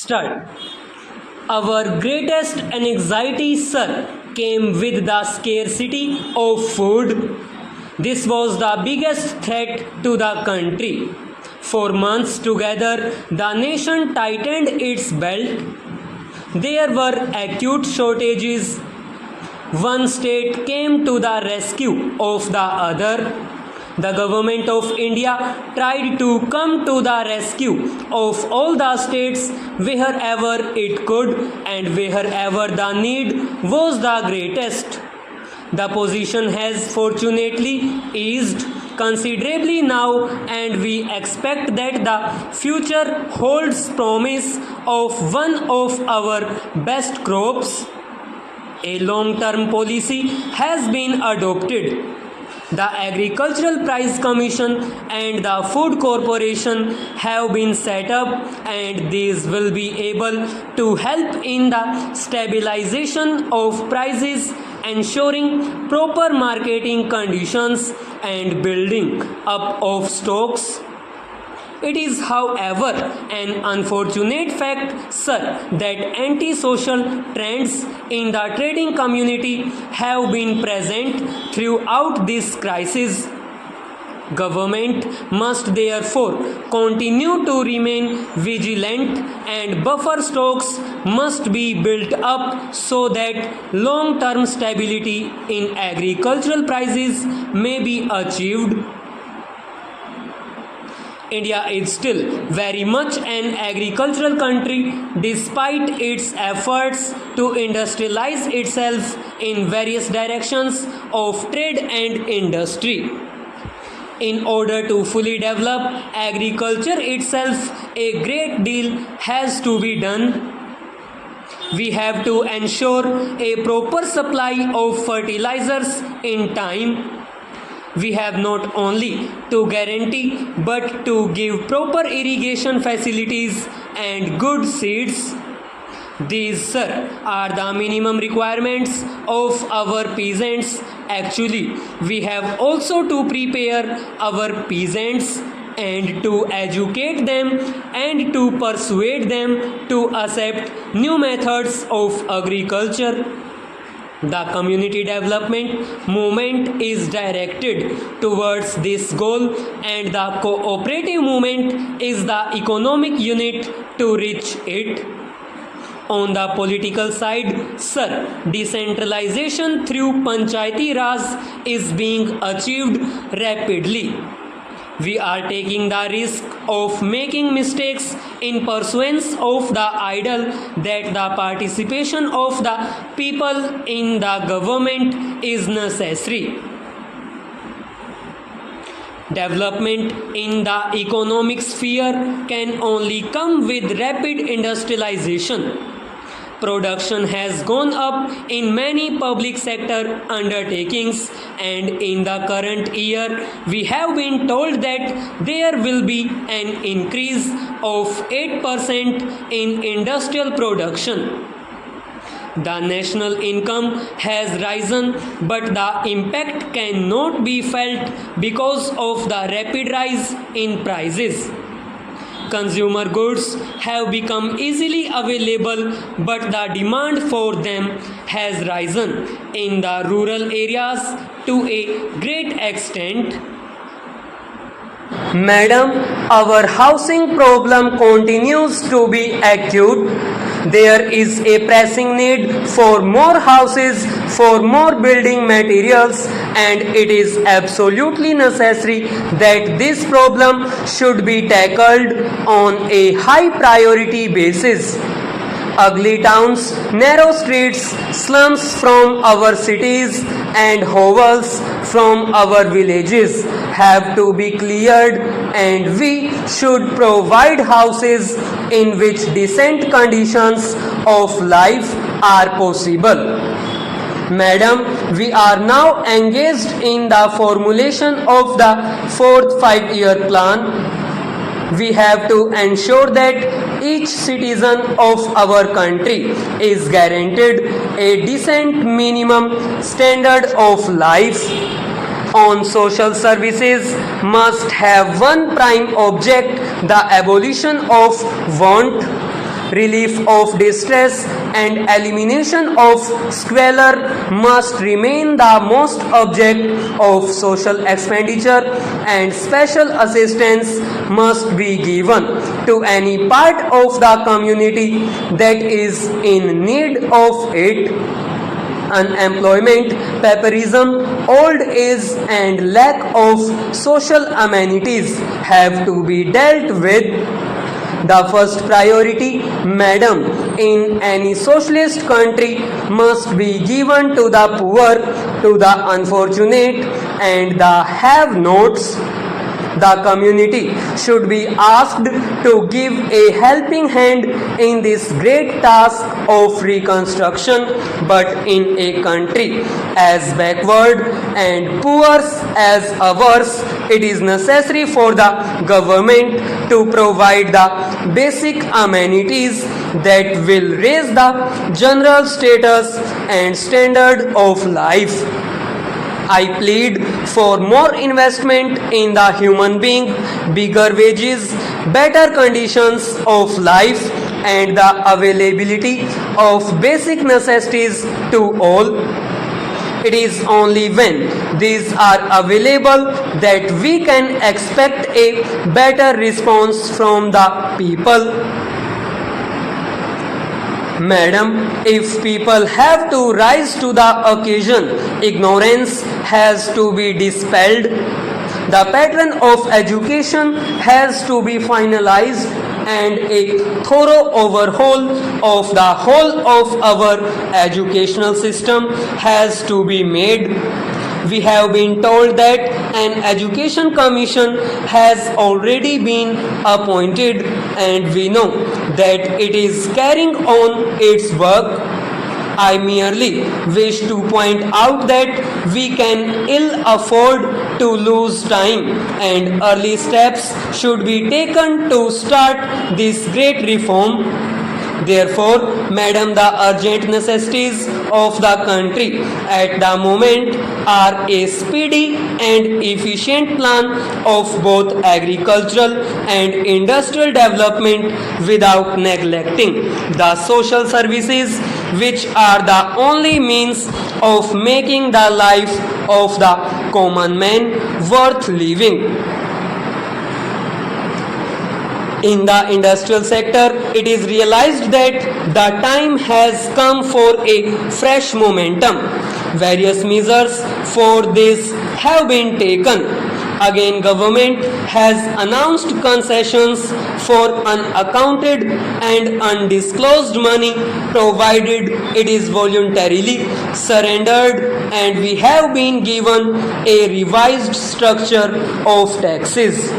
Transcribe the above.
Start. Our greatest anxiety, sir, came with the scarcity of food. This was the biggest threat to the country. For months together, the nation tightened its belt. There were acute shortages. One state came to the rescue of the other. The government of India tried to come to the rescue of all the states wherever it could and wherever the need was the greatest. The position has fortunately eased considerably now, and we expect that the future holds promise of one of our best crops. A long-term policy has been adopted. The Agricultural Price Commission and the Food Corporation have been set up, and these will be able to help in the stabilization of prices, ensuring proper marketing conditions and building up of stocks. It is, however, an unfortunate fact, sir, that anti-social trends in the trading community have been present throughout this crisis. Government must therefore continue to remain vigilant, and buffer stocks must be built up so that long-term stability in agricultural prices may be achieved. India is still very much an agricultural country despite its efforts to industrialize itself in various directions of trade and industry. In order to fully develop agriculture itself, a great deal has to be done. We have to ensure a proper supply of fertilizers in time. We have not only to guarantee but to give proper irrigation facilities and good seeds. These, sir, are the minimum requirements of our peasants. Actually, we have also to prepare our peasants and to educate them and to persuade them to accept new methods of agriculture. The community development movement is directed towards this goal, and the cooperative movement is the economic unit to reach it. On the political side, sir, decentralization through Panchayati Raj is being achieved rapidly. We are taking the risk of making mistakes in pursuance of the ideal that the participation of the people in the government is necessary. Development in the economic sphere can only come with rapid industrialization. Production has gone up in many public sector undertakings, and in the current year we have been told that there will be an increase of 8% in industrial production. The national income has risen, but the impact cannot be felt because of the rapid rise in prices. Consumer goods have become easily available, but the demand for them has risen in the rural areas to a great extent. Madam, our housing problem continues to be acute. There is a pressing need for more houses, for more building materials, and it is absolutely necessary that this problem should be tackled on a high priority basis. Ugly towns, narrow streets, slums from our cities, and hovels from our villages have to be cleared, and we should provide houses in which decent conditions of life are possible. Madam, we are now engaged in the formulation of the fourth five-year plan. We have to ensure that each citizen of our country is guaranteed a decent minimum standard of life. On social services must have one prime object: the abolition of want. relief of distress and elimination of squalor must remain the most object of social expenditure, and special assistance must be given to any part of the community that is in need of it. Unemployment, pauperism, old age, and lack of social amenities have to be dealt with. The first priority, madam, in any socialist country must be given to the poor, to the unfortunate, and the have-nots. The community should be asked to give a helping hand in this great task of reconstruction, but in a country as backward and poor as ours, it is necessary for the government to provide the basic amenities that will raise the general status and standard of life. I plead for more investment in the human being, bigger wages, better conditions of life, and the availability of basic necessities to all. It is only when these are available that we can expect a better response from the people. Madam, if people have to rise to the occasion, ignorance has to be dispelled. The pattern of education has to be finalized, and a thorough overhaul of the whole of our educational system has to be made. We have been told that an education commission has already been appointed, and we know that it is carrying on its work. I merely wish to point out that we can ill afford to lose time, and early steps should be taken to start this great reform. Therefore, madam, the urgent necessities of the country at the moment are a speedy and efficient plan of both agricultural and industrial development without neglecting the social services, which are the only means of making the life of the common man worth living. In the industrial sector, it is realized that the time has come for a fresh momentum. Various measures for this have been taken. Again, government has announced concessions for unaccounted and undisclosed money, provided it is voluntarily surrendered, and we have been given a revised structure of taxes.